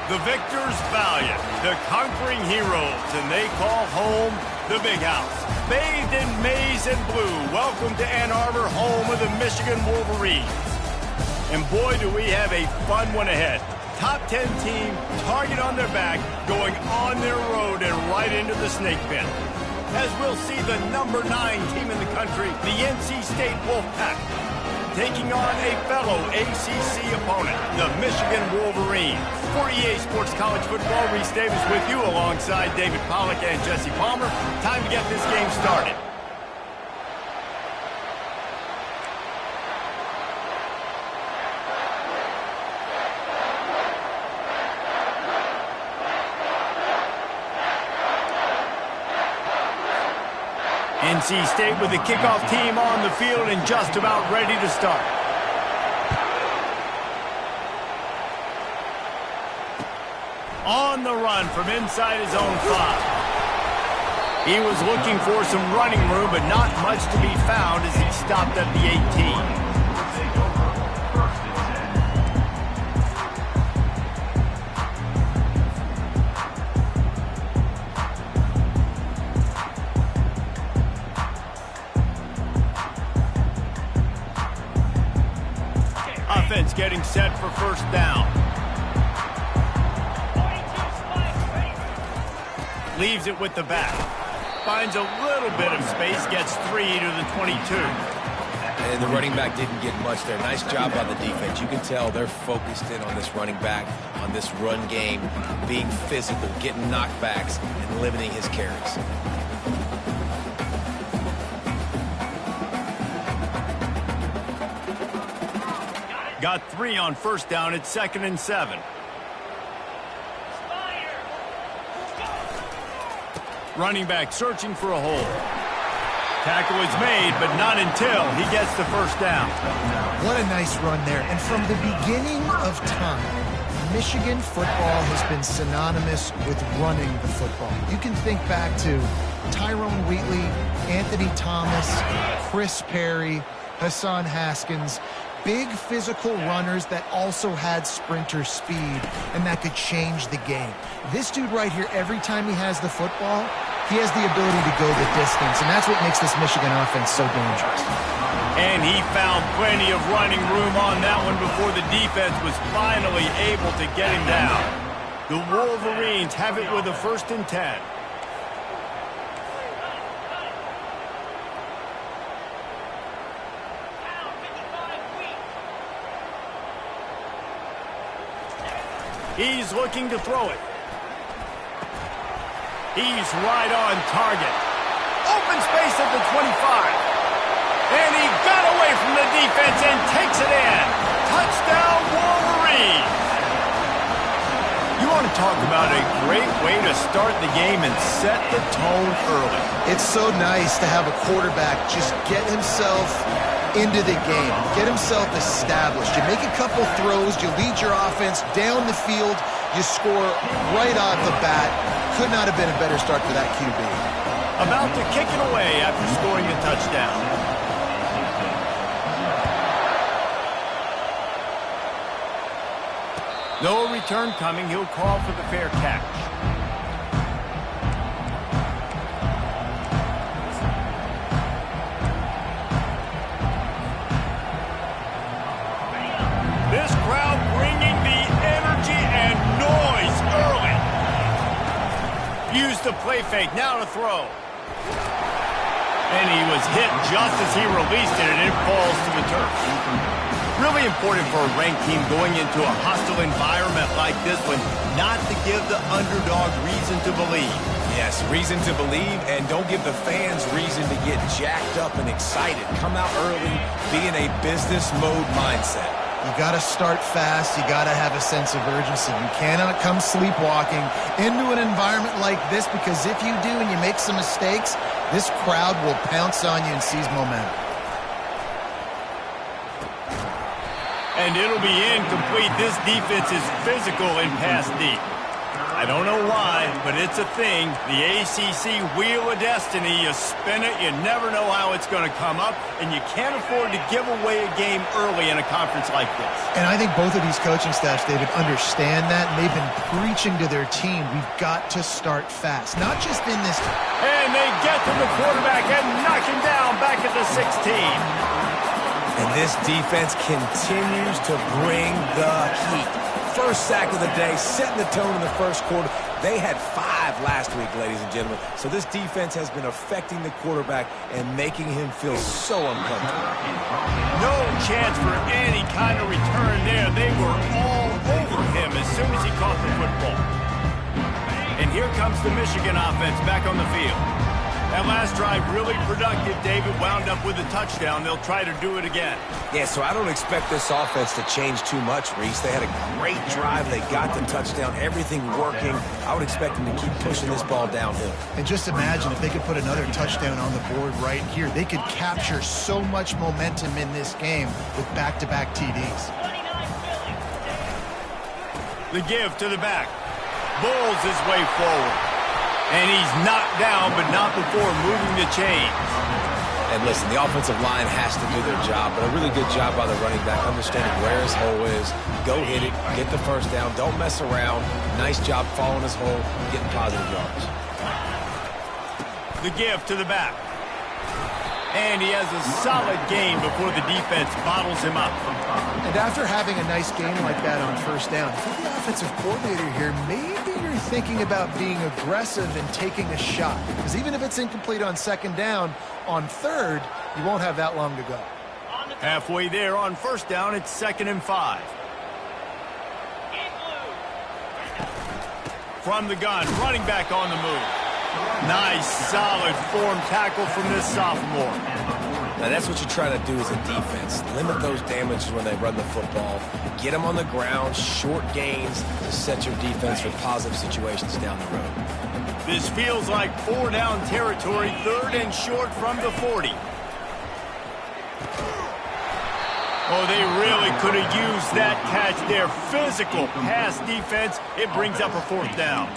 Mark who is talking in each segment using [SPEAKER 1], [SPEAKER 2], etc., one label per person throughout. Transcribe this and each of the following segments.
[SPEAKER 1] The victors valiant, the conquering heroes, and they call home the Big House. Bathed in maize and blue, welcome to Ann Arbor, home of the Michigan Wolverines. And boy, do we have a fun one ahead. Top 10 team, target on their back, going on their road and right into the snake pit. As we'll see the number 9 team in the country, the NC State Wolfpack, taking on a fellow ACC opponent, the Michigan Wolverines. For EA Sports College Football, Reese Davis with you alongside David Pollack and Jesse Palmer. Time to get this game started. NC State with the kickoff team on the field and just about ready to start. On the run from inside his own 5. He was looking for some running room, but not much to be found as he stopped at the 18. Offense getting set for first down. Leaves it with the back. Finds a little bit of space, gets 3 to the 22.
[SPEAKER 2] And the running back didn't get much there. Nice job by the defense. You can tell they're focused in on this running back, on this run game, being physical, getting knockbacks, and limiting his carries.
[SPEAKER 1] Got 3 on first down. It's 2nd and 7. Running back searching for a hole. Tackle is made, but not until he gets the first down.
[SPEAKER 3] What a nice run there. And from the beginning of time, Michigan football has been synonymous with running the football. You can think back to Tyrone Wheatley, Anthony Thomas, Chris Perry, Hassan Haskins. Big physical runners that also had sprinter speed and that could change the game. This dude right here, every time he has the football, he has the ability to go the distance, and that's what makes this Michigan offense so dangerous.
[SPEAKER 1] And he found plenty of running room on that one before the defense was finally able to get him down. The Wolverines have it with a 1st and 10. He's looking to throw it. He's right on target. Open space at the 25. And he got away from the defense and takes it in. Touchdown, Wolverines. You want to talk about a great way to start the game and set the tone early.
[SPEAKER 3] It's so nice to have a quarterback just get himself into the game, get himself established. You make a couple throws, you lead your offense down the field, you score right off the bat. Could not have been a better start for that QB.
[SPEAKER 1] About to kick it away after scoring a touchdown. No return coming. He'll call for the fair catch. This crowd bringing the energy and noise early. Use the play fake, now to throw. And he was hit just as he released it, and it falls to the turf. Really important for a ranked team going into a hostile environment like this one, not to give the underdog reason to believe.
[SPEAKER 2] Yes, reason to believe, and don't give the fans reason to get jacked up and excited. Come out early, be in a business mode mindset.
[SPEAKER 3] You got to start fast. You got to have a sense of urgency. You cannot come sleepwalking into an environment like this, because if you do and you make some mistakes, this crowd will pounce on you and seize momentum. And
[SPEAKER 1] it'll be incomplete. This defense is physical and pass deep. I I don't know why, but it's a thing. The ACC Wheel of Destiny, you spin it, you never know how it's going to come up, and you can't afford to give away a game early in a conference like this.
[SPEAKER 3] And I think both of these coaching staffs, David, understand that, and they've been preaching to their team, we've got to start fast, not just in this.
[SPEAKER 1] And they get to the quarterback and knock him down back at the 16.
[SPEAKER 2] And this defense continues to bring the heat. First sack of the day, setting the tone in the first quarter. They had 5 last week, ladies and gentlemen. So this defense has been affecting the quarterback and making him feel so uncomfortable.
[SPEAKER 1] No chance for any kind of return there. They were all over him as soon as he caught the football. And here comes the Michigan offense back on the field. That last drive really productive. David wound up with a touchdown. They'll try to do it again.
[SPEAKER 2] Yeah, so I don't expect this offense to change too much, Reese. They had a great drive. They got the touchdown. Everything working. I would expect them to keep pushing this ball downhill.
[SPEAKER 3] And just imagine if they could put another touchdown on the board right here. They could capture so much momentum in this game with back-to-back TDs.
[SPEAKER 1] The give to the back. Bulls his way forward. And he's knocked down, but not before moving the chains.
[SPEAKER 2] And listen, the offensive line has to do their job, but a really good job by the running back, understanding where his hole is. Go hit it, get the first down, don't mess around. Nice job following his hole, getting positive yards.
[SPEAKER 1] The give to the back. And he has a solid game before the defense bottles him up.
[SPEAKER 3] And after having a nice game like that on first down, if you're the offensive coordinator here, maybe you're thinking about being aggressive and taking a shot. Because even if it's incomplete on second down, on third, you won't have that long to go.
[SPEAKER 1] Halfway there on first down, it's 2nd and 5. From the gun, running back on the move. Nice, solid form tackle from this sophomore.
[SPEAKER 2] Now, that's what you try to do as a defense. Limit those damages when they run the football. Get them on the ground, short gains to set your defense for positive situations down the road.
[SPEAKER 1] This feels like 4-down territory, 3rd and short from the 40. Oh, they really could have used that catch there. Physical pass defense. It brings up a 4th down.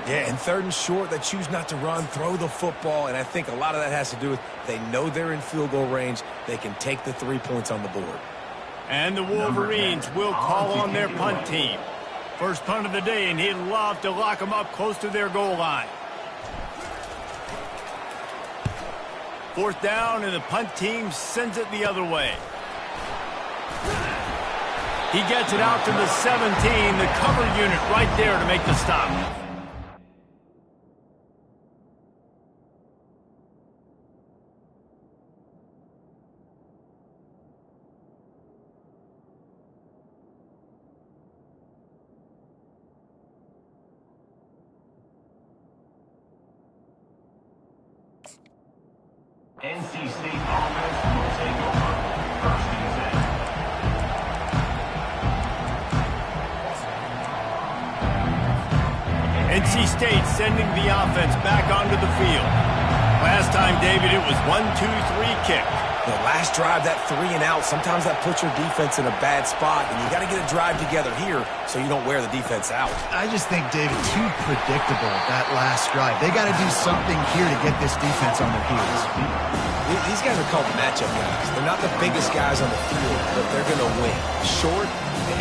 [SPEAKER 2] Yeah, and 3rd and short, they choose not to run, throw the football, and I think a lot of that has to do with they know they're in field goal range. They can take the 3 points on the board.
[SPEAKER 1] And the Wolverines will call on their punt team. First punt of the day, and he'd love to lock them up close to their goal line. 4th down, and the punt team sends it the other way. He gets it out to the 17, the cover unit right there to make the stop.
[SPEAKER 4] NC State offense will take over. 1st and
[SPEAKER 1] 10. NC State sending the offense back onto the field. Last time, David, it was 1-2-3 kick.
[SPEAKER 2] The last drive, that 3 and out, sometimes that puts your defense in a bad spot, and you got to get a drive together here so you don't wear the defense out.
[SPEAKER 3] I just think, David, too predictable, that last drive. They got to do something here to get this defense on their heels.
[SPEAKER 2] These guys are called matchup guys. They're not the biggest guys on the field, but they're going to win. Short,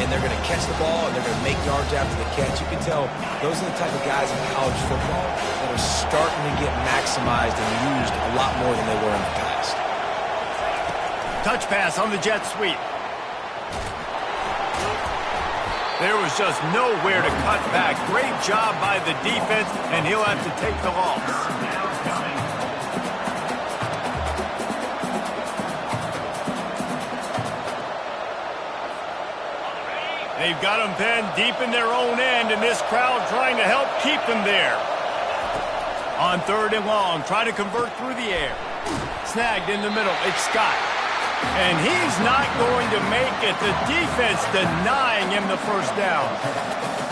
[SPEAKER 2] and they're going to catch the ball, and they're going to make yards after the catch. You can tell those are the type of guys in college football that are starting to get maximized and used a lot more than they were in the past.
[SPEAKER 1] Touch pass on the jet sweep. There was just nowhere to cut back. Great job by the defense, and he'll have to take the loss. They've got them pinned deep in their own end, and this crowd trying to help keep them there. On 3rd and long, try to convert through the air. Snagged in the middle, it's Scott. And he's not going to make it. The defense denying him the first down.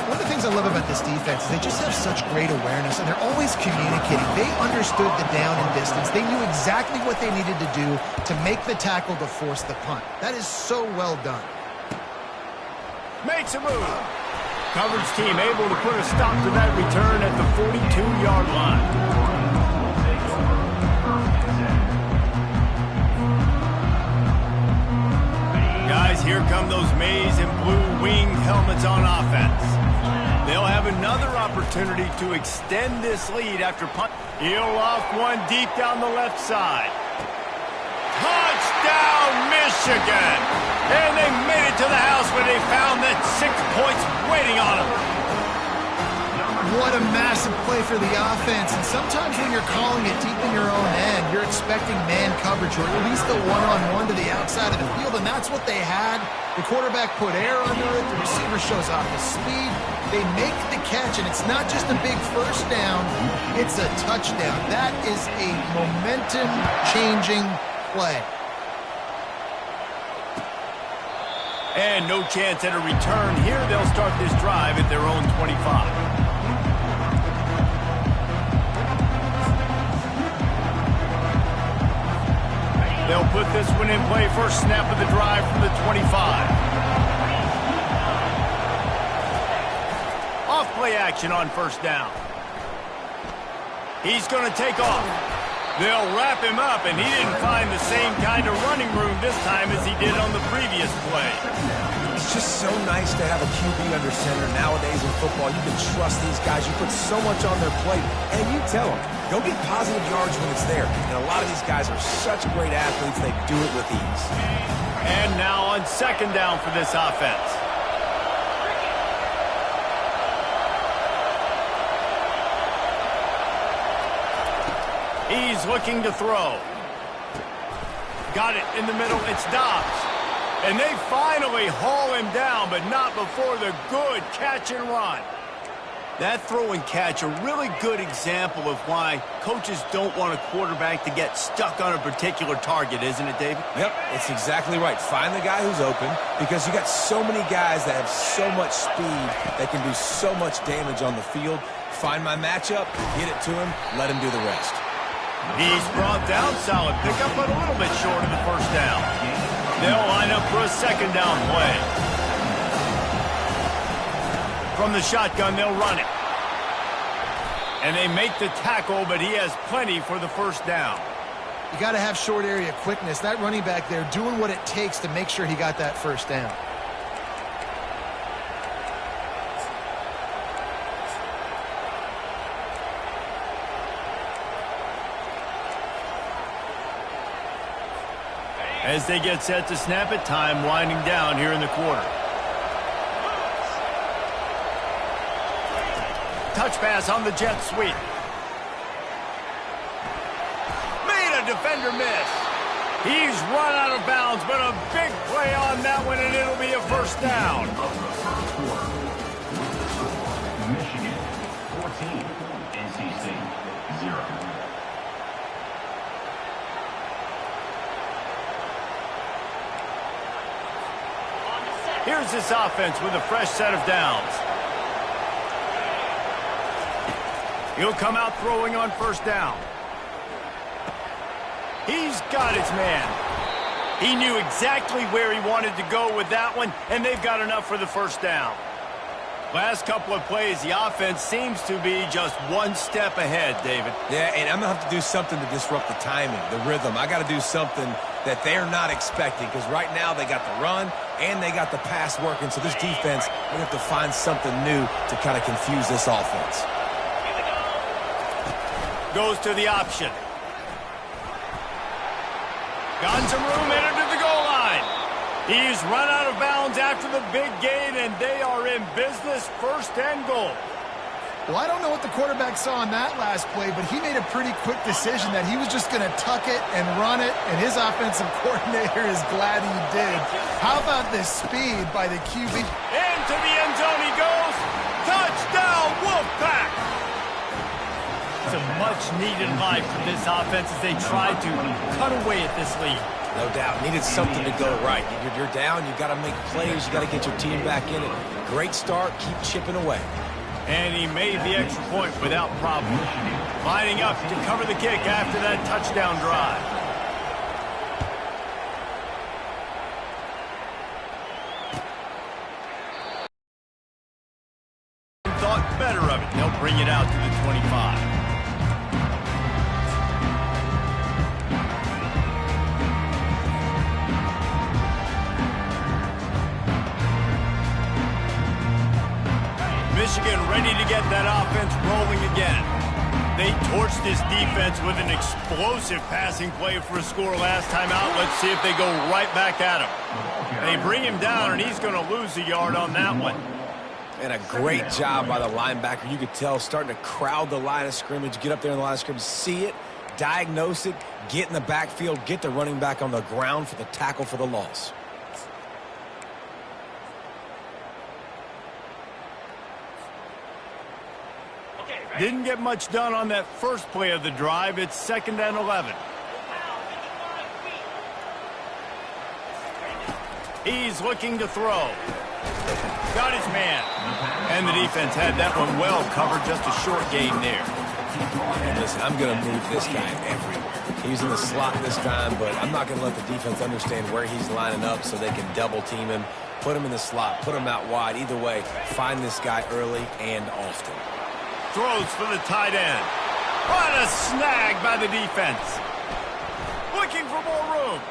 [SPEAKER 3] One of the things I love about this defense is they just have such great awareness, and they're always communicating. They understood the down and distance. They knew exactly what they needed to do to make the tackle to force the punt. That is so well done.
[SPEAKER 1] Makes a move. Coverage team able to put a stop to that return at the 42-yard line. Guys, here come those maize and blue winged helmets on offense. They'll have another opportunity to extend this lead after punt. He'll off one deep down the left side. Touchdown, Michigan! And they made it to the house when they found that 6 points waiting on them.
[SPEAKER 3] What a massive play for the offense. And sometimes when you're calling it deep in your own end, you're expecting man coverage or at least a one-on-one to the outside of the field, and that's what they had. The quarterback put air under it. The receiver shows off his speed. They make the catch, and it's not just a big first down. It's a touchdown. That is a momentum-changing play.
[SPEAKER 1] And no chance at a return here. They'll start this drive at their own 25. They'll put this one in play. First snap of the drive from the 25. Off play action on first down. He's going to take off. They'll wrap him up, and he didn't find the same kind of running room this time as he did on the previous play.
[SPEAKER 2] It's just so nice to have a QB under center. Nowadays in football, you can trust these guys. You put so much on their plate, and you tell them, go get positive yards when it's there. And a lot of these guys are such great athletes, they do it with ease.
[SPEAKER 1] And now on second down for this offense. He's looking to throw. Got it in the middle. It's Dobbs. And they finally haul him down, but not before the good catch and run. That throw and catch, a really good example of why coaches don't want a quarterback to get stuck on a particular target, isn't it, David?
[SPEAKER 2] Yep, it's exactly right. Find the guy who's open, because you got so many guys that have so much speed that can do so much damage on the field. Find my matchup, get it to him, let him do the rest.
[SPEAKER 1] He's brought down, solid pickup, but a little bit short of the first down. They'll line up for a second down play. From the shotgun, they'll run it. And they make the tackle, but he has plenty for the first down.
[SPEAKER 3] You got to have short area quickness. That running back there doing what it takes to make sure he got that first down.
[SPEAKER 1] As they get set to snap it, time winding down here in the quarter. Touch pass on the jet sweep. Made a defender miss. He's run out of bounds, but a big play on that one, and it'll be a first down.
[SPEAKER 4] Michigan 14, NC State 0.
[SPEAKER 1] Here's this offense with a fresh set of downs. He'll come out throwing on first down. He's got his man. He knew exactly where he wanted to go with that one, and they've got enough for the first down. Last couple of plays, the offense seems to be just one step ahead, David.
[SPEAKER 2] Yeah, and I'm going to have to do something to disrupt the timing, the rhythm. I got to do something that they're not expecting, because right now they got the run and they got the pass working. So this defense, we have to find something new to kind of confuse this offense.
[SPEAKER 1] Goes to the option. Got some room, entered to the goal line. He's run out of bounds after the big gain, and they are in business, first and goal.
[SPEAKER 3] Well, I don't know what the quarterback saw on that last play, but he made a pretty quick decision that he was just going to tuck it and run it, and his offensive coordinator is glad he did. How about this speed by the QB?
[SPEAKER 1] Into the end zone he goes. Touchdown, Wolfpack! It's a much-needed life for this offense as they try to cut away at this lead.
[SPEAKER 2] No doubt. Needed something to go right. You're down. You got to make plays. You got to get your team back in it. Great start. Keep chipping away.
[SPEAKER 1] And he made the extra point without problem. Lining up to cover the kick after that touchdown drive. Michigan ready to get that offense rolling again. They torched this defense with an explosive passing play for a score last time out. Let's see if they go right back at him. They bring him down, and he's going to lose a yard on that one.
[SPEAKER 2] And a great job by the linebacker. You could tell starting to crowd the line of scrimmage, get up there in the line of scrimmage, see it, diagnose it, get in the backfield, get the running back on the ground for the tackle for the loss.
[SPEAKER 1] Didn't get much done on that first play of the drive. It's 2nd and 11. He's looking to throw. Got his man. And the defense had that one well covered. Just a short gain there.
[SPEAKER 2] And listen, I'm going to move this guy everywhere. He's in the slot this time, but I'm not going to let the defense understand where he's lining up so they can double team him, put him in the slot, put him out wide. Either way, find this guy early and often.
[SPEAKER 1] Throws for the tight end. What a snag by the defense. Looking for more room.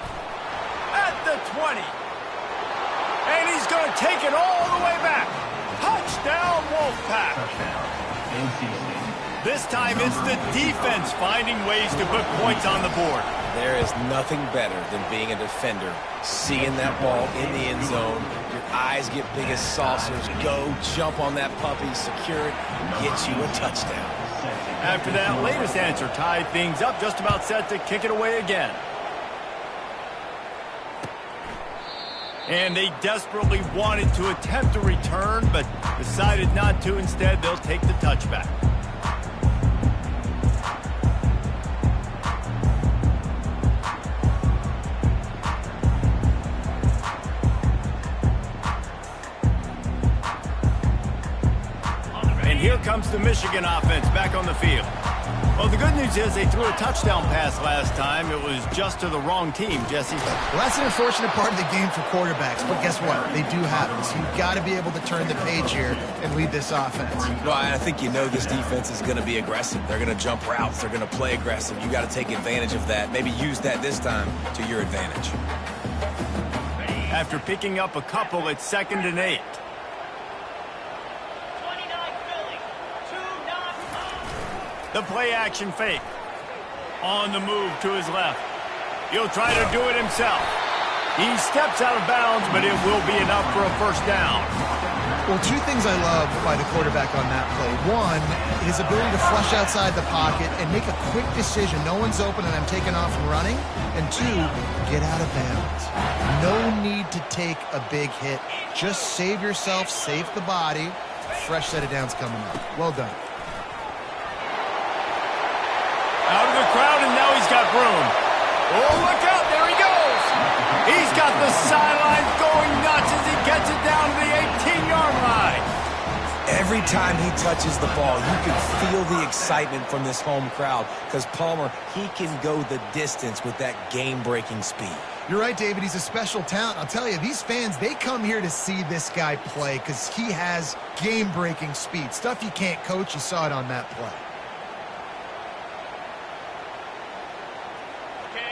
[SPEAKER 1] At the 20. And he's going to take it all the way back. Touchdown, Wolfpack. This time it's the defense finding ways to put points on the board.
[SPEAKER 2] There is nothing better than being a defender, seeing that ball in the end zone. Your eyes get big as saucers. Go, jump on that puppy, secure it, get you a touchdown.
[SPEAKER 1] After that latest answer tied things up, just about set to kick it away again. And they desperately wanted to attempt a return, but decided not to. Instead, they'll take the touchback. And here comes the Michigan offense back on the field. Well, the good news is they threw a touchdown pass last time. It was just to the wrong team, Jesse.
[SPEAKER 3] Well, that's an unfortunate part of the game for quarterbacks, but guess what? They do have it. So you've got to be able to turn the page here and lead this offense.
[SPEAKER 2] Well, I think you know this defense is going to be aggressive. They're going to jump routes. They're going to play aggressive. You got to take advantage of that. Maybe use that this time to your advantage.
[SPEAKER 1] After picking up a couple, it's 2nd and 8. The play action fake. On the move to his left. He'll try to do it himself. He steps out of bounds, but it will be enough for a first down.
[SPEAKER 3] Well, two things I love by the quarterback on that play. One, his ability to flush outside the pocket and make a quick decision. No one's open and I'm taking off and running. And two, get out of bounds. No need to take a big hit. Just save yourself, save the body. Fresh set of downs coming up. Well done.
[SPEAKER 1] Out of the crowd, and now he's got room. Oh, look out. There he goes. He's got the sidelines going nuts as he gets it down to the 18-yard line.
[SPEAKER 2] Every time he touches the ball, you can feel the excitement from this home crowd because Palmer, he can go the distance with that game-breaking speed.
[SPEAKER 3] You're right, David. He's a special talent. I'll tell you, these fans, they come here to see this guy play because he has game-breaking speed. Stuff you can't coach. You saw it on that play.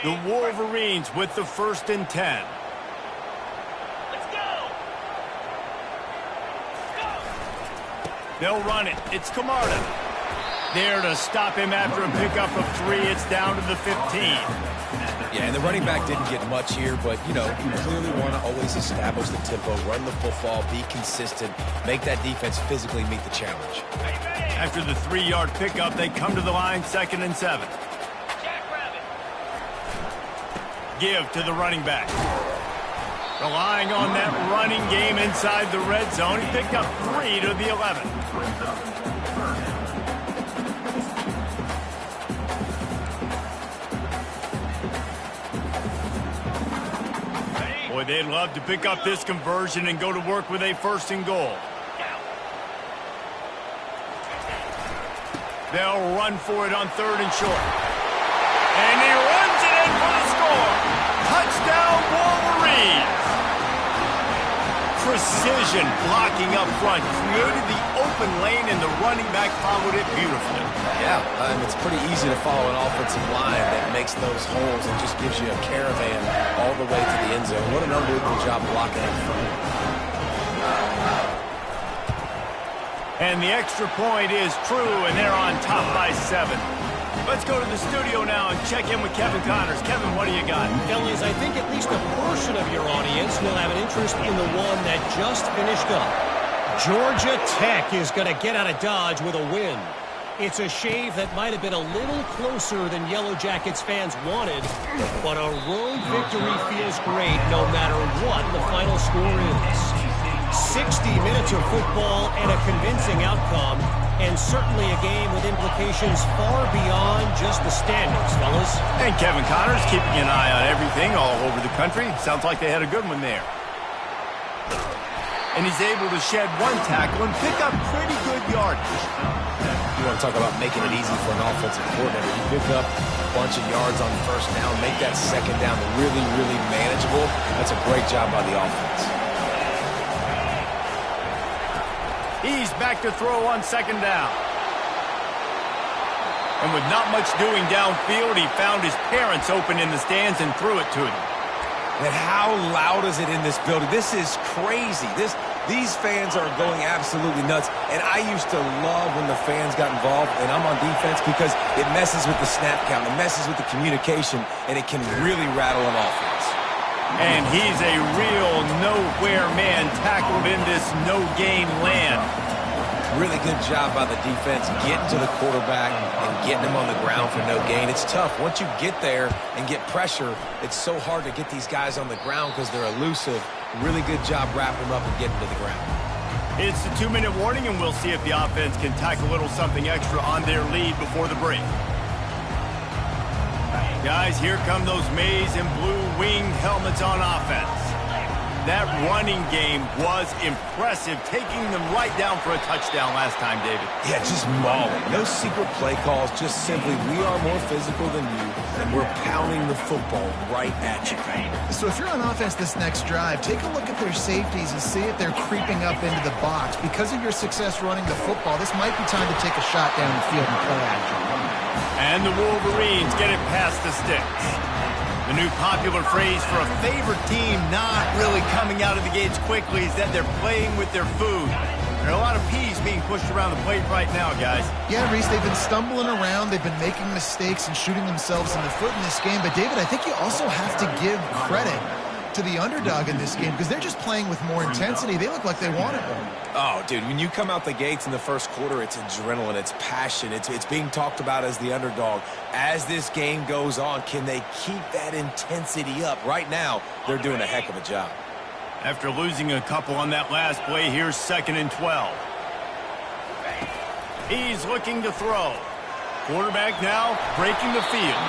[SPEAKER 1] The Wolverines with the 1st and 10.
[SPEAKER 4] Let's go!
[SPEAKER 1] They'll run it. It's Camarda. There to stop him after a pickup of 3. It's down to the 15.
[SPEAKER 2] Yeah, and the running back didn't get much here, but, you know, you clearly want to always establish the tempo, run the football, be consistent, make that defense physically meet the challenge.
[SPEAKER 1] After the 3-yard pickup, they come to the line, 2nd and 7. Give to the running back. Relying on that running game inside the red zone. He picked up 3 to the 11. Boy, they'd love to pick up this conversion and go to work with a 1st and goal. They'll run for it on 3rd and short. And he runs it in for the score. Touchdown, Wolverines. Precision blocking up front. Created the open lane, and the running back followed it beautifully.
[SPEAKER 2] Yeah, it's pretty easy to follow an offensive line that makes those holes and just gives you a caravan all the way to the end zone. What an unbelievable job blocking up front.
[SPEAKER 1] And the extra point is true, and they're on top by 7. Let's go to the studio now and check in with Kevin Connors. Kevin, what do you got?
[SPEAKER 5] Fellas, I think at least a portion of your audience will have an interest in the one that just finished up. Georgia Tech is going to get out of Dodge with a win. It's a shave that might have been a little closer than Yellow Jackets fans wanted, but a road victory feels great no matter what the final score is. 60 minutes of football and a convincing outcome, and certainly a game with implications far beyond just the standings, fellas.
[SPEAKER 1] And Kevin Connors keeping an eye on everything all over the country. Sounds like they had a good one there. And he's able to shed one tackle and pick up pretty good yardage.
[SPEAKER 2] You want to talk about making it easy for an offensive coordinator. You pick up a bunch of yards on first down, make that second down really, really manageable. That's a great job by the offense.
[SPEAKER 1] He's back to throw on second down. And with not much doing downfield, he found his parents open in the stands and threw it to them.
[SPEAKER 2] And how loud is it in this building? This is crazy. These fans are going absolutely nuts. And I used to love when the fans got involved, and I'm on defense, because it messes with the snap count, it messes with the communication, and it can really rattle an offense.
[SPEAKER 1] And he's a real nowhere man tackled in this no-gain land.
[SPEAKER 2] Really good job by the defense getting to the quarterback and getting him on the ground for no gain. It's tough. Once you get there and get pressure, it's so hard to get these guys on the ground because they're elusive. Really good job wrapping them up and getting to the ground.
[SPEAKER 1] It's the 2-minute warning, and we'll see if the offense can tack a little something extra on their lead before the break. Guys, here come those maize and blue winged helmets on offense. That running game was impressive, taking them right down for a touchdown last time, David.
[SPEAKER 2] Yeah, just mauling. No secret play calls, just simply we are more physical than you, and we're pounding the football right at you.
[SPEAKER 3] So if you're on offense this next drive, take a look at their safeties and see if they're creeping up into the box. Because of your success running the football, this might be time to take a shot down the field and play action.
[SPEAKER 1] And the Wolverines get it past the sticks. The new popular phrase for a favorite team not really coming out of the gates quickly is that they're playing with their food. There are a lot of peas being pushed around the plate right now, guys.
[SPEAKER 3] Yeah, Reese, they've been stumbling around. They've been making mistakes and shooting themselves in the foot in this game. But, David, I think you also have to give credit to the underdog in this game because they're just playing with more intensity. They look like they want it.
[SPEAKER 2] Oh, dude, when you come out the gates in the first quarter, it's adrenaline, it's passion, it's being talked about as the underdog. As this game goes on, can they keep that intensity up? Right now, they're doing a heck of a job.
[SPEAKER 1] After losing a couple on that last play, here's 2nd and 12. He's looking to throw. Quarterback now breaking the field.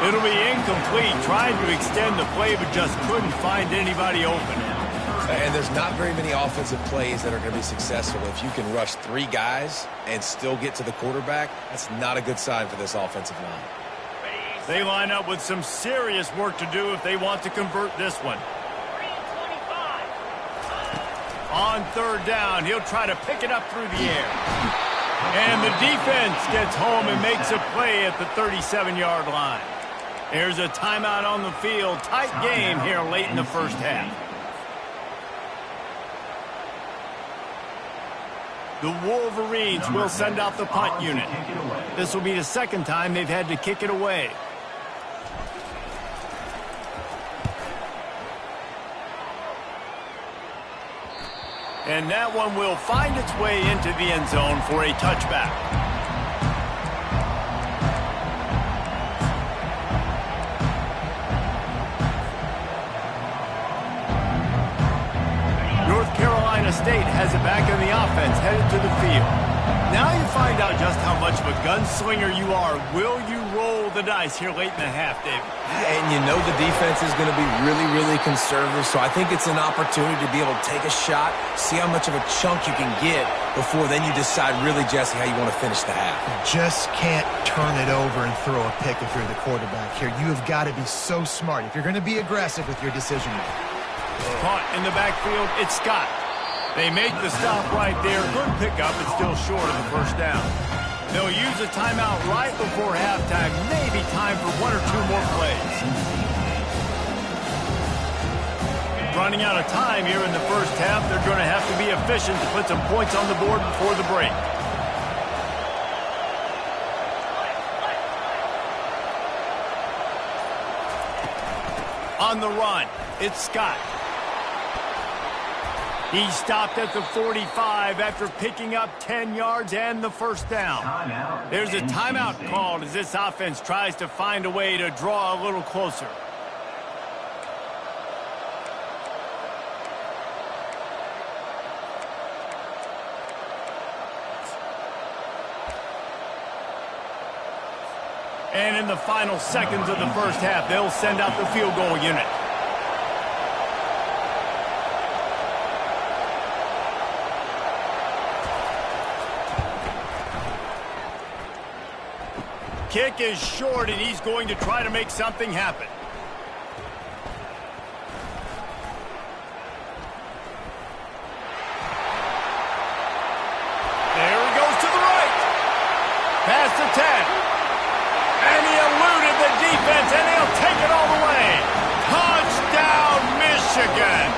[SPEAKER 1] It'll be incomplete, trying to extend the play, but just couldn't find anybody open.
[SPEAKER 2] And there's not very many offensive plays that are going to be successful. If you can rush 3 guys and still get to the quarterback, that's not a good sign for this offensive line.
[SPEAKER 1] They line up with some serious work to do if they want to convert this one. On 3rd down, he'll try to pick it up through the air. And the defense gets home and makes a play at the 37-yard line. There's a timeout on the field. Tight game here late in the first half. The Wolverines will send out the punt unit. This will be the 2nd time they've had to kick it away. And that one will find its way into the end zone for a touchback. North Carolina State has it back in the offense, headed to the field. Now you find out just how much of a gunslinger you are. Will you roll the dice here late in the half, David?
[SPEAKER 2] And you know the defense is going to be really, really conservative, so I think it's an opportunity to be able to take a shot, see how much of a chunk you can get before then you decide really, Jesse, how you want to finish the half.
[SPEAKER 3] Just can't turn it over and throw a pick if you're the quarterback here. You have got to be so smart if you're going to be aggressive with your decision making.
[SPEAKER 1] Caught in the backfield, it's Scott. They make the stop right there. Good pickup, but still short of the first down. They'll use a timeout right before halftime. Maybe time for 1 or 2 more plays. running out of time here in the first half. They're going to have to be efficient to put some points on the board before the break. On the run, it's Scott. He stopped at the 45 after picking up 10 yards and the first down. There's a timeout called as this offense tries to find a way to draw a little closer. And in the final seconds of the first half, they'll send out the field goal unit. Kick is short, and he's going to try to make something happen. There he goes to the right. Past the 10. And he eluded the defense, and he'll take it all the way. Touchdown, Michigan.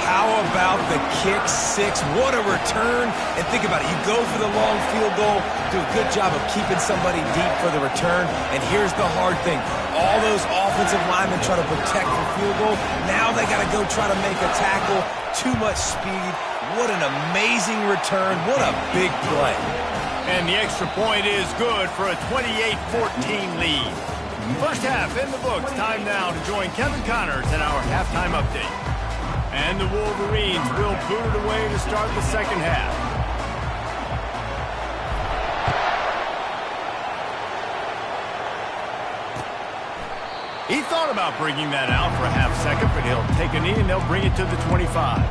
[SPEAKER 2] How about the kick six? What a return. And think about it. You go for the long field goal, do a good job of keeping somebody deep for the return. And here's the hard thing. All those offensive linemen try to protect the field goal. Now they got to go try to make a tackle. Too much speed. What an amazing return. What a big play.
[SPEAKER 1] And the extra point is good for a 28-14 lead. First half in the books. Time now to join Kevin Connors in our halftime update. And the Wolverines will boot it away to start the second half. He thought about bringing that out for a half second, but he'll take a knee and they'll bring it to the 25.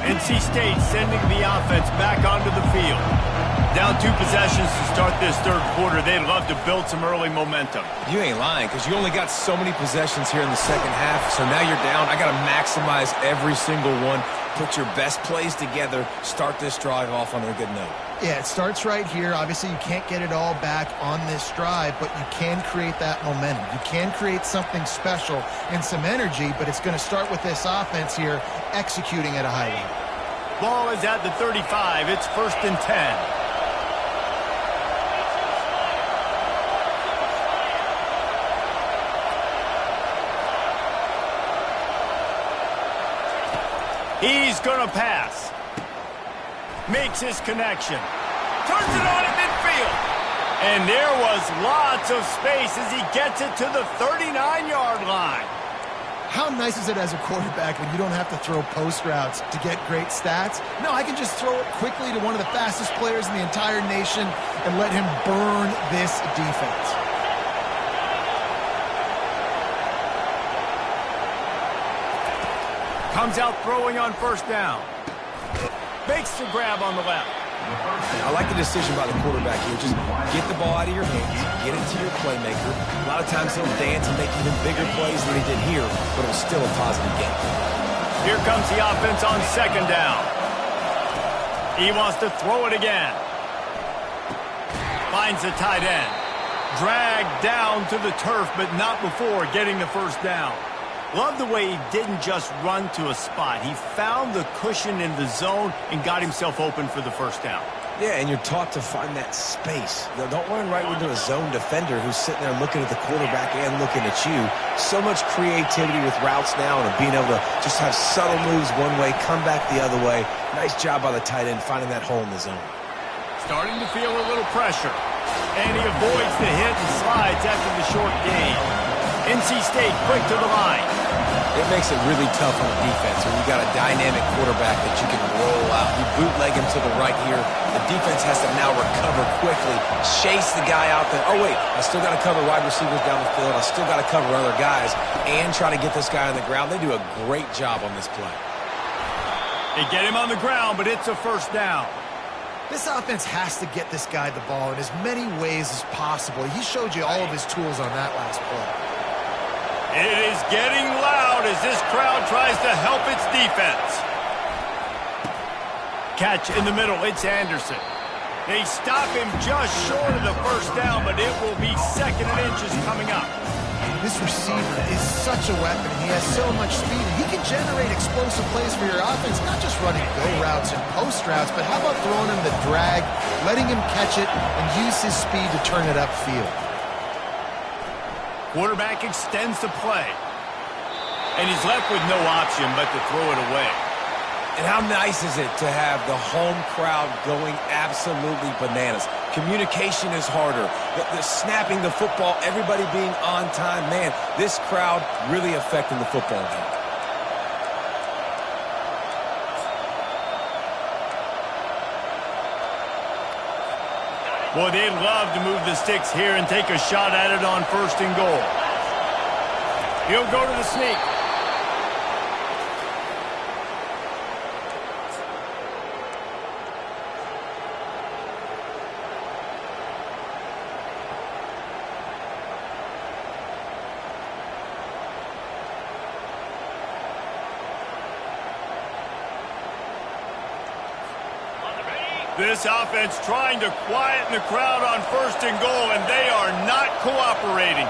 [SPEAKER 1] NC State sending the offense back onto the field. Down 2 possessions to start this third quarter. They'd love to build some early momentum.
[SPEAKER 2] You ain't lying, because you only got so many possessions here in the second half, so now you're down. I got to maximize every single one. Put your best plays together. Start this drive off on a good note.
[SPEAKER 3] Yeah, it starts right here. Obviously, you can't get it all back on this drive, but you can create that momentum. You can create something special and some energy, but it's going to start with this offense here executing at a high level.
[SPEAKER 1] Ball is at the 35. It's 1st and 10. He's going to pass. Makes his connection. Turns it on at midfield. And there was lots of space as he gets it to the 39-yard line.
[SPEAKER 3] How nice is it as a quarterback when you don't have to throw post routes to get great stats? No, I can just throw it quickly to one of the fastest players in the entire nation and let him burn this defense.
[SPEAKER 1] Comes out throwing on first down. Makes the grab on the left.
[SPEAKER 2] I like the decision by the quarterback here. Just get the ball out of your hands, get it to your playmaker. A lot of times he'll dance and make even bigger plays than he did here, but it was still a positive game.
[SPEAKER 1] Here comes the offense on second down. He wants to throw it again. Finds the tight end. Dragged down to the turf, but not before getting the first down. Love the way he didn't just run to a spot. He found the cushion in the zone and got himself open for the first down.
[SPEAKER 2] Yeah, and you're taught to find that space. Don't run right into a zone defender who's sitting there looking at the quarterback and looking at you. So much creativity with routes now and being able to just have subtle moves one way, come back the other way. Nice job by the tight end finding that hole in the zone.
[SPEAKER 1] Starting to feel a little pressure. And he avoids the hit and slides after the short gain. NC State quick to the line.
[SPEAKER 2] It makes it really tough on the defense when you got a dynamic quarterback that you can roll out. You bootleg him to the right here. The defense has to now recover quickly, chase the guy out there. Oh, wait, I still got to cover wide receivers down the field. I still got to cover other guys and try to get this guy on the ground. They do a great job on this play.
[SPEAKER 1] They get him on the ground, but it's a first down.
[SPEAKER 3] This offense has to get this guy the ball in as many ways as possible. He showed you all of his tools on that last play.
[SPEAKER 1] It is getting loud as this crowd tries to help its defense. Catch in the middle, it's Anderson. They stop him just short of the first down, but it will be 2nd and inches coming up.
[SPEAKER 3] This receiver is such a weapon. He has so much speed, and he can generate explosive plays for your offense, not just running go routes and post routes, but how about throwing him the drag, letting him catch it, and use his speed to turn it upfield.
[SPEAKER 1] Quarterback extends the play. And he's left with no option but to throw it away.
[SPEAKER 2] And how nice is it to have the home crowd going absolutely bananas? Communication is harder. The snapping the football, everybody being on time. Man, this crowd really affecting the football game.
[SPEAKER 1] Boy, they'd love to move the sticks here and take a shot at it on 1st and goal. He'll go to the sneak. This offense trying to quieten the crowd on 1st and goal, and they are not cooperating.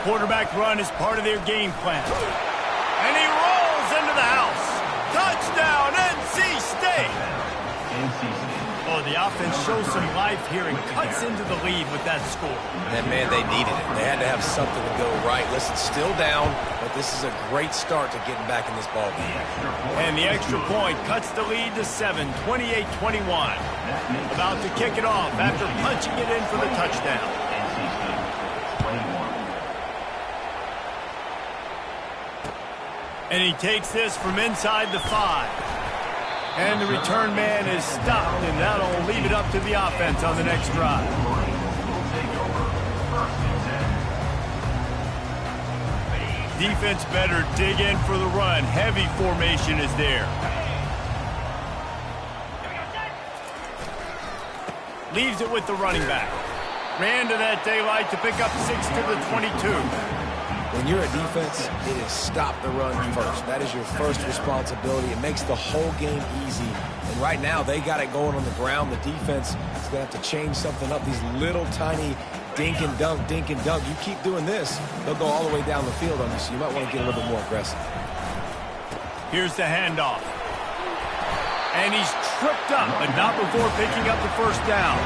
[SPEAKER 1] Quarterback run is part of their game plan. And he rolls into the house. Touchdown, NC State! Oh, the offense shows some life here and cuts into the lead with that score.
[SPEAKER 2] And man, they needed it. They had to have something to go right. Listen, still down, but this is a great start to getting back in this ball game.
[SPEAKER 1] And the extra point cuts the lead to 7, 28-21. About to kick it off after punching it in for the touchdown. And he takes this from inside the 5. And the return man is stopped, and that'll leave it up to the offense on the next drive. Defense better dig in for the run. Heavy formation is there. Leaves it with the running back. Ran to that daylight to pick up 6 to the 22.
[SPEAKER 2] When you're a defense, it is stop the run first. That is your first responsibility. It makes the whole game easy. And right now, they got it going on the ground. The defense is going to have to change something up. These little tiny dink and dunk, dink and dunk. You keep doing this, they'll go all the way down the field on you, so you might want to get a little bit more aggressive.
[SPEAKER 1] Here's the handoff. And he's tripped up, but not before picking up the 1st down.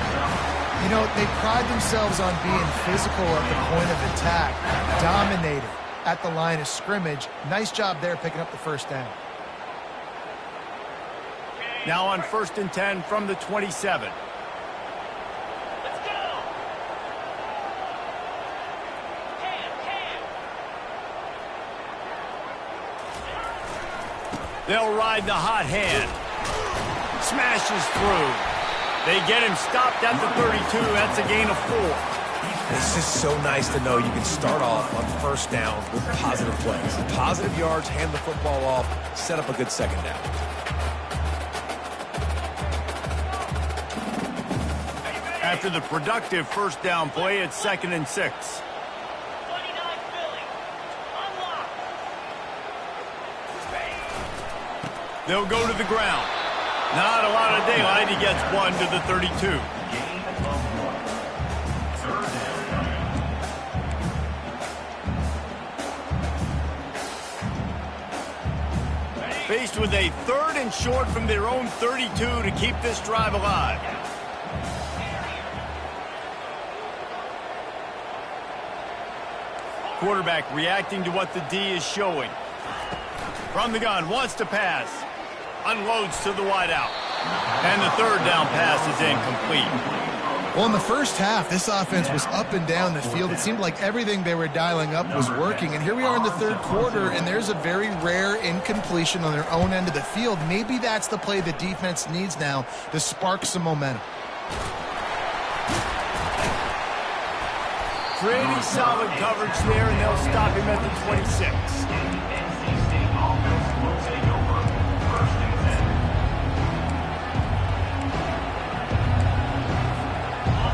[SPEAKER 3] You know, they pride themselves on being physical at the point of attack, dominated at the line of scrimmage. Nice job there picking up the 1st down.
[SPEAKER 1] Now on 1st and 10 from the 27.
[SPEAKER 4] Let's go!
[SPEAKER 1] They'll ride the hot hand. Smashes through. They get him stopped at the 32. That's a gain of 4.
[SPEAKER 2] It's just so nice to know you can start off on 1st down with positive plays. Positive yards, hand the football off, set up a good 2nd down.
[SPEAKER 1] After the productive 1st down play, it's 2nd and 6.
[SPEAKER 4] 29 Philly. Unlock.
[SPEAKER 1] They'll go to the ground. Not a lot of daylight. He gets 1 to the 32. Faced with a 3rd and short from their own 32 to keep this drive alive. Quarterback reacting to what the D is showing. From the gun, wants to pass. Unloads to the wideout. And the 3rd down pass is incomplete.
[SPEAKER 3] Well, in the 1st half, this offense was up and down the field. It seemed like everything they were dialing up was working. And here we are in the 3rd quarter, and there's a very rare incompletion on their own end of the field. Maybe that's the play the defense needs now to spark some momentum.
[SPEAKER 1] Pretty solid coverage there, and they'll stop him at the 26.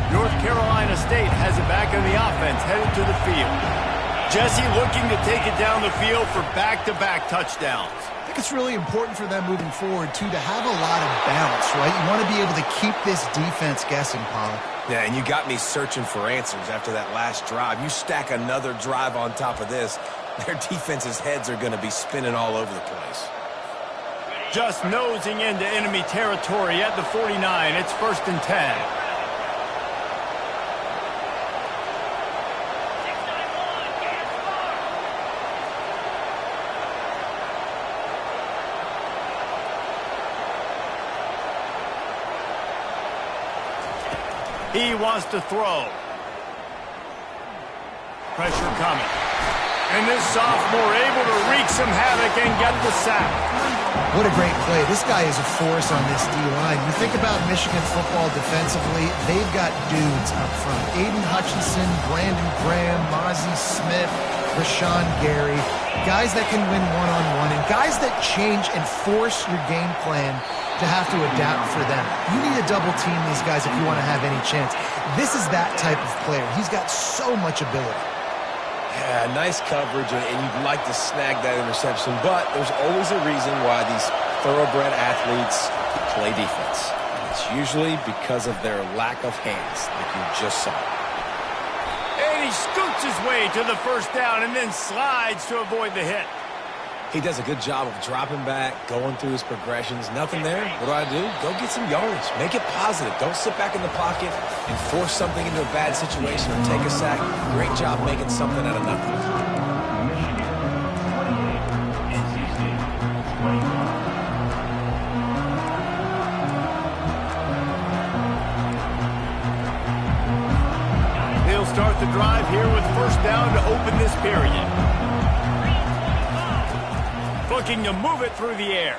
[SPEAKER 1] North Carolina State has it back on the offense, headed to the field. Jesse looking to take it down the field for back-to-back touchdowns.
[SPEAKER 3] They think it's really important for them moving forward, too, to have a lot of bounce, right? You want to be able to keep this defense guessing, Pollock.
[SPEAKER 2] Yeah, and you got me searching for answers after that last drive. You stack another drive on top of this, their defense's heads are going to be spinning all over the place.
[SPEAKER 1] Just nosing into enemy territory at the 49. It's 1st and 10. He wants to throw. Pressure coming. And this sophomore able to wreak some havoc and get the sack.
[SPEAKER 3] What a great play. This guy is a force on this D-line. You think about Michigan football defensively, they've got dudes up front. Aiden Hutchinson, Brandon Graham, Mozzie Smith, Rashawn Gary. Guys that can win one-on-one and guys that change and force your game plan to have to adapt for them. You need to double team these guys if you want to have any chance. This is that type of player. He's got so much ability.
[SPEAKER 2] Yeah, nice coverage, and you'd like to snag that interception, but there's always a reason why these thoroughbred athletes play defense. And it's usually because of their lack of hands, like you just saw.
[SPEAKER 1] And he scoots his way to the 1st down and then slides to avoid the hit.
[SPEAKER 2] He does a good job of dropping back, going through his progressions. Nothing there. What do? Go get some yardage. Make it positive. Don't sit back in the pocket and force something into a bad situation or take a sack. Great job making something out of nothing.
[SPEAKER 1] He'll start the drive here with 1st down to open this period. Looking to move it through the air.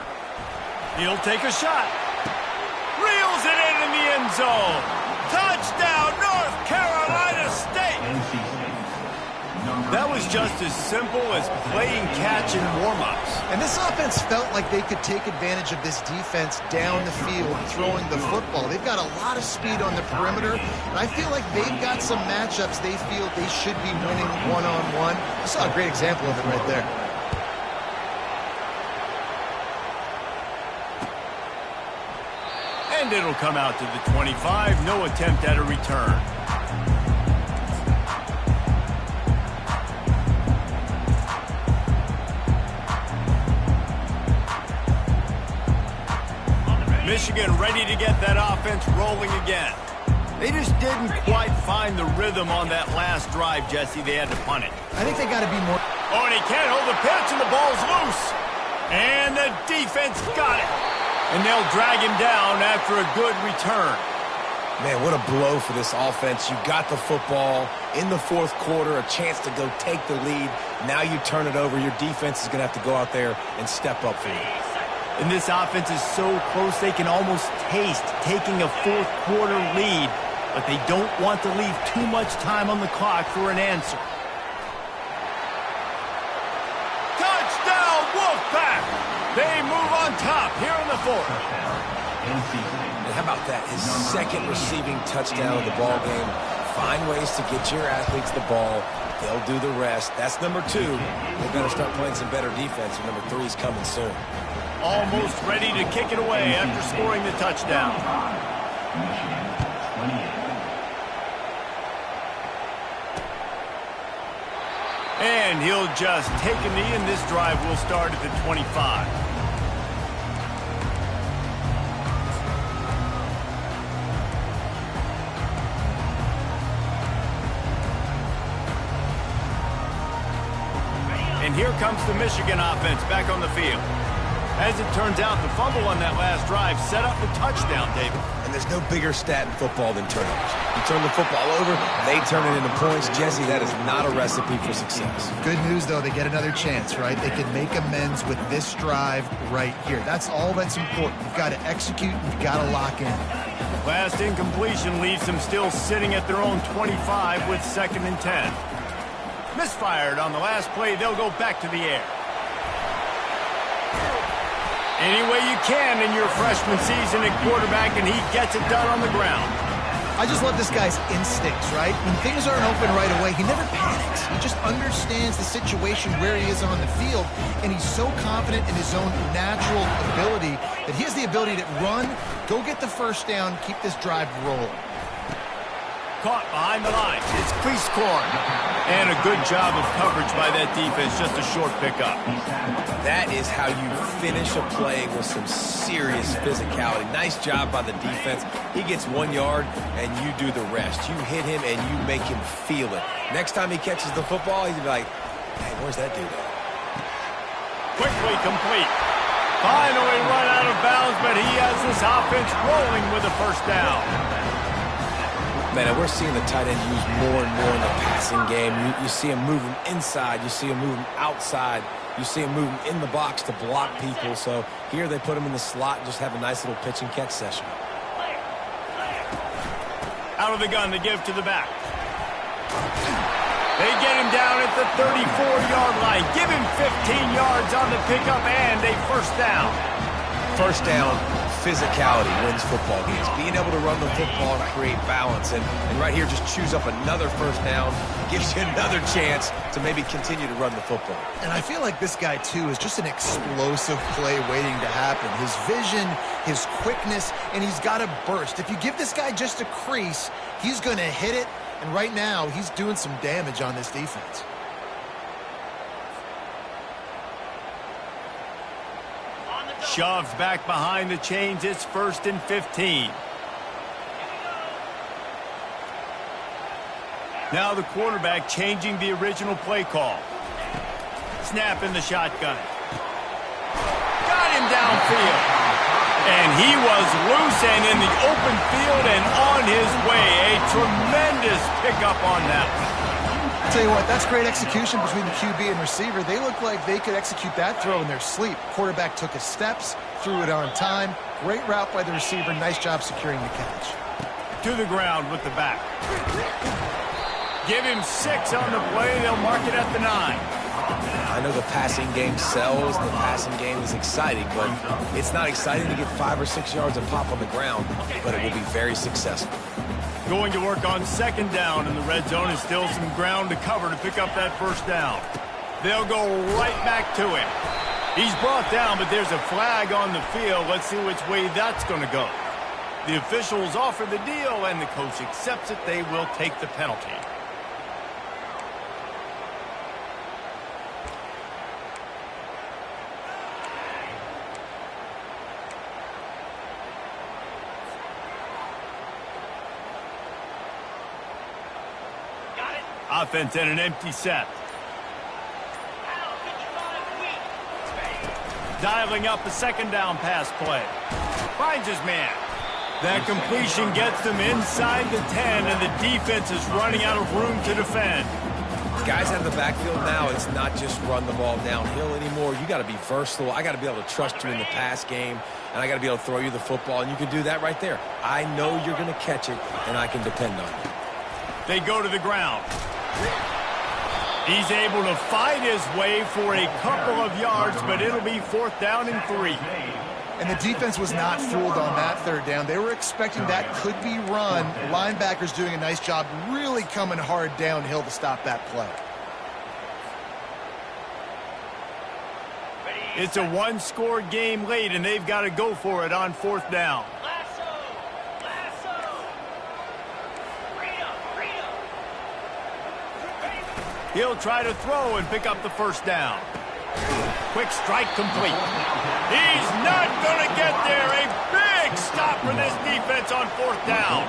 [SPEAKER 1] He'll take a shot. Reels it in the end zone. Touchdown, North Carolina State. That was just as simple as playing catch in warm-ups.
[SPEAKER 3] And this offense felt like they could take advantage of this defense down the field throwing the football. They've got a lot of speed on the perimeter, and I feel like they've got some matchups they feel they should be winning one-on-one. I saw a great example of it right there.
[SPEAKER 1] And it'll come out to the 25. No attempt at a return. Michigan ready to get that offense rolling again. They just didn't quite find the rhythm on that last drive, Jesse. They had to punt it.
[SPEAKER 3] I think they got to be more...
[SPEAKER 1] Oh, and he can't hold the pitch, and the ball's loose. And the defense got it. And they'll drag him down after a good return.
[SPEAKER 2] Man, what a blow for this offense. You got the football in the 4th quarter, a chance to go take the lead. Now you turn it over. Your defense is going to have to go out there and step up for you.
[SPEAKER 1] And this offense is so close they can almost taste taking a 4th quarter lead, but they don't want to leave too much time on the clock for an answer. Touchdown, Wolfpack! They move on top here in the 4th.
[SPEAKER 2] And how about that? His 2nd receiving touchdown of the ball game. Find ways to get your athletes the ball. They'll do the rest. That's number 2. They better start playing some better defense, and number 3 is coming soon.
[SPEAKER 1] Almost ready to kick it away after scoring the touchdown. And he'll just take a knee, and this drive will start at the 25. And here comes the Michigan offense back on the field. As it turns out, the fumble on that last drive set up the touchdown, David.
[SPEAKER 2] And there's no bigger stat in football than turnovers. You turn the football over, they turn it into points. Jesse, that is not a recipe for success.
[SPEAKER 3] Good news, though, they get another chance, right? They can make amends with this drive right here. That's all that's important. You've got to execute, you've got to lock in.
[SPEAKER 1] Last incompletion leaves them still sitting at their own 25 with 2nd and 10. Misfired on the last play, they'll go back to the air. Any way you can in your freshman season at quarterback, and he gets it done on the ground.
[SPEAKER 3] I just love this guy's instincts, right? When things aren't open right away, he never panics. He just understands the situation where he is on the field, and he's so confident in his own natural ability that he has the ability to run, go get the first down, keep this drive rolling.
[SPEAKER 1] Caught behind the line. It's crease corn. And a good job of coverage by that defense. Just a short pickup.
[SPEAKER 2] That is how you finish a play with some serious physicality. Nice job by the defense. He gets 1 yard, and you do the rest. You hit him, and you make him feel it. Next time he catches the football, he's going to be like, hey, where's that dude at?
[SPEAKER 1] Quickly complete. Finally run out of bounds, but he has this offense rolling with a first down.
[SPEAKER 2] Man, we're seeing the tight end used more and more in the passing game. You see him moving inside. You see him moving outside. You see him moving in the box to block people. So here they put him in the slot and just have a nice little pitch and catch session.
[SPEAKER 1] Out of the gun to give to the back. They get him down at the 34-yard line. Give him 15 yards on the pickup and a first down.
[SPEAKER 2] First down, physicality wins football games. Being able to run the football and create balance. And right here, just choose up another first down. Gives you another chance to maybe continue to run the football.
[SPEAKER 3] And I feel like this guy, too, is just an explosive play waiting to happen. His vision, his quickness, and he's got a burst. If you give this guy just a crease, he's going to hit it. And right now, he's doing some damage on this defense.
[SPEAKER 1] Shoved back behind the chains. It's 1st and 15. Now the quarterback changing the original play call. Snap in the shotgun. Got him downfield. And he was loose and in the open field and on his way. A tremendous pickup on that.
[SPEAKER 3] I'll tell you what, that's great execution between the QB and receiver. They look like they could execute that throw in their sleep. Quarterback took his steps, threw it on time. Great route by the receiver. Nice job securing the catch.
[SPEAKER 1] To the ground with the back. Give him 6 on the play. They'll mark it at the 9.
[SPEAKER 2] I know the passing game sells, the passing game is exciting, but it's not exciting to get 5 or 6 yards of pop on the ground, but it will be very successful.
[SPEAKER 1] Going to work on 2nd down in the red zone is still some ground to cover to pick up that first down. They'll go right back to him. He's brought down, but there's a flag on the field. Let's see which way that's going to go. The officials offer the deal, and the coach accepts it. They will take the penalty. Offense and an empty set. Dialing up a 2nd down pass play. Finds his man. That completion gets them inside the 10, and the defense is running out of room to defend.
[SPEAKER 2] Guys out of the backfield now, it's not just run the ball downhill anymore. You got to be versatile. I got to be able to trust you in the pass game, and I got to be able to throw you the football, and you can do that right there. I know you're going to catch it, and I can depend on you.
[SPEAKER 1] They go to the ground. He's able to fight his way for a couple of yards, but it'll be 4th down and 3.
[SPEAKER 3] And the defense was not fooled on that 3rd down. They were expecting that could be run. Linebackers doing a nice job really coming hard downhill to stop that play.
[SPEAKER 1] It's a 1-score game late, and they've got to go for it on 4th down. He'll try to throw and pick up the first down. Quick strike complete. He's not going to get there. A big stop for this defense on 4th down.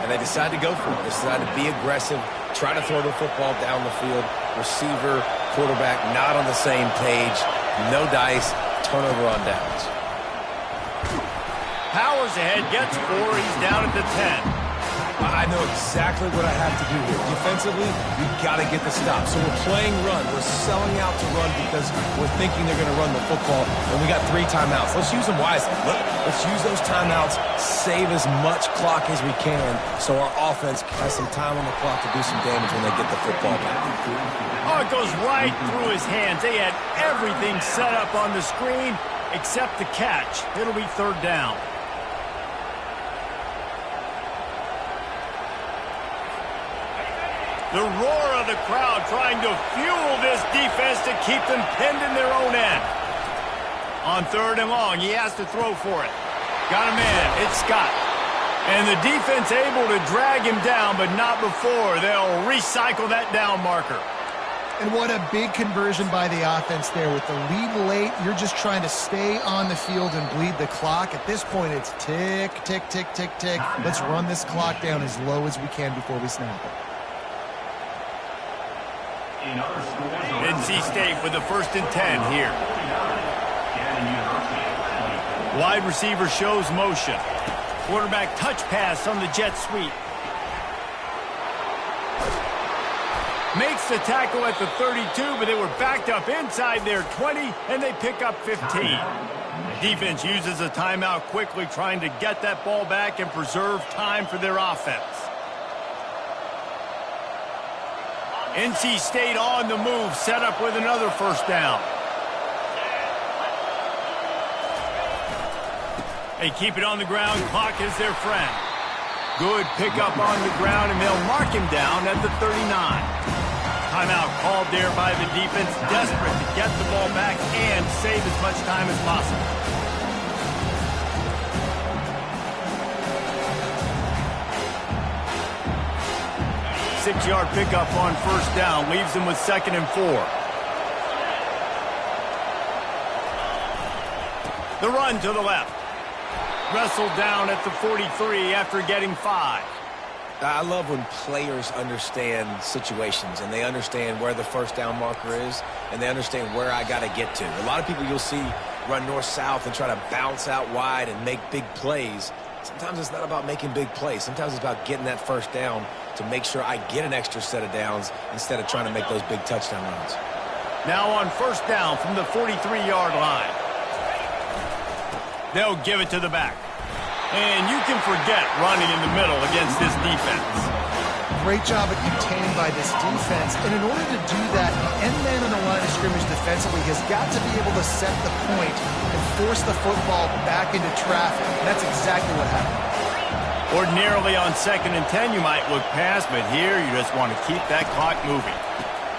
[SPEAKER 2] And they decide to go for it. They decide to be aggressive, try to throw the football down the field. Receiver, quarterback, not on the same page. No dice, turnover on downs.
[SPEAKER 1] Powers ahead, gets 4. He's down at the 10.
[SPEAKER 2] I know exactly what I have to do here. Defensively, we've got to get the stop. So we're playing run. We're selling out to run because we're thinking they're going to run the football, and we got 3 timeouts. Let's use them wisely. Let's use those timeouts, save as much clock as we can so our offense has some time on the clock to do some damage when they get the football back.
[SPEAKER 1] Oh, it goes right through his hands. They had everything set up on the screen except the catch. It'll be 3rd down. The roar of the crowd trying to fuel this defense to keep them pinned in their own end. On 3rd and long, he has to throw for it. Got a man. It's Scott. And the defense able to drag him down, but not before. They'll recycle that down marker.
[SPEAKER 3] And what a big conversion by the offense there. With the lead late, you're just trying to stay on the field and bleed the clock. At this point, it's tick, tick, tick, tick, tick. Let's run this clock down as low as we can before we snap it.
[SPEAKER 1] NC State with the 1st and 10 here. Wide receiver shows motion. Quarterback touch pass on the jet sweep. Makes the tackle at the 32, but they were backed up inside their 20, and they pick up 15. Defense uses a timeout quickly, trying to get that ball back and preserve time for their offense. NC State on the move, set up with another 1st down. They keep it on the ground. Clock is their friend. Good pickup on the ground, and they'll mark him down at the 39. Timeout called there by the defense, desperate to get the ball back and save as much time as possible. Six-yard pickup on 1st down leaves them with 2nd and 4. The run to the left. Wrestled down at the 43 after getting 5.
[SPEAKER 2] I love when players understand situations and they understand where the 1st down marker is and they understand where I got to get to. A lot of people you'll see run north-south and try to bounce out wide and make big plays. Sometimes it's not about making big plays. Sometimes it's about getting that 1st down to make sure I get an extra set of downs instead of trying to make those big touchdown runs.
[SPEAKER 1] Now on 1st down from the 43-yard line. They'll give it to the back. And you can forget running in the middle against this defense.
[SPEAKER 3] Great job at containing by this defense. And in order to do that, the end man on the line of scrimmage defensively has got to be able to set the point and force the football back into traffic. And that's exactly what happened.
[SPEAKER 1] Ordinarily on 2nd and 10, you might look past, but here you just want to keep that clock moving.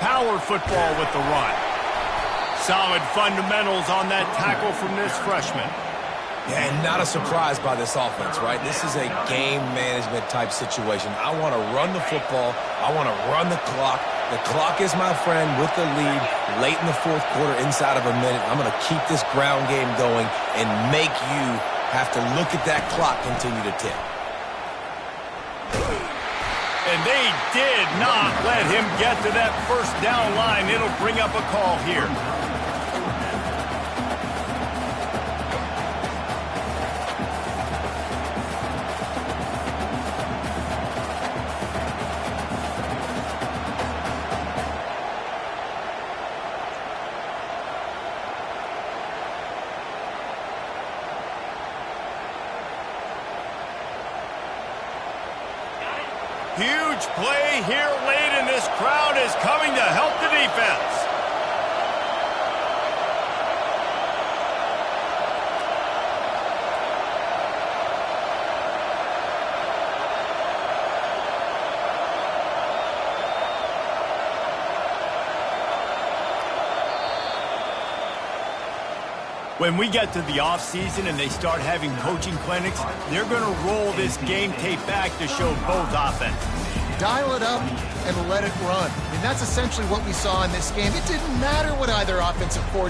[SPEAKER 1] Power football with the run. Solid fundamentals on that tackle from this freshman.
[SPEAKER 2] Yeah, and not a surprise by this offense, right? This is a game management type situation. I want to run the football. I want to run the clock. The clock is my friend with the lead late in the 4th quarter, inside of a minute. I'm going to keep this ground game going and make you have to look at that clock continue to tick.
[SPEAKER 1] And they did not let him get to that 1st down line. It'll bring up a call here. Huge play here late, and this crowd is coming to help the defense. When we get to the offseason and they start having coaching clinics, they're going to roll this game tape back to show both offenses.
[SPEAKER 3] Dial it up and let it run. I mean, that's essentially what we saw in this game. It didn't matter what either offensive coordinator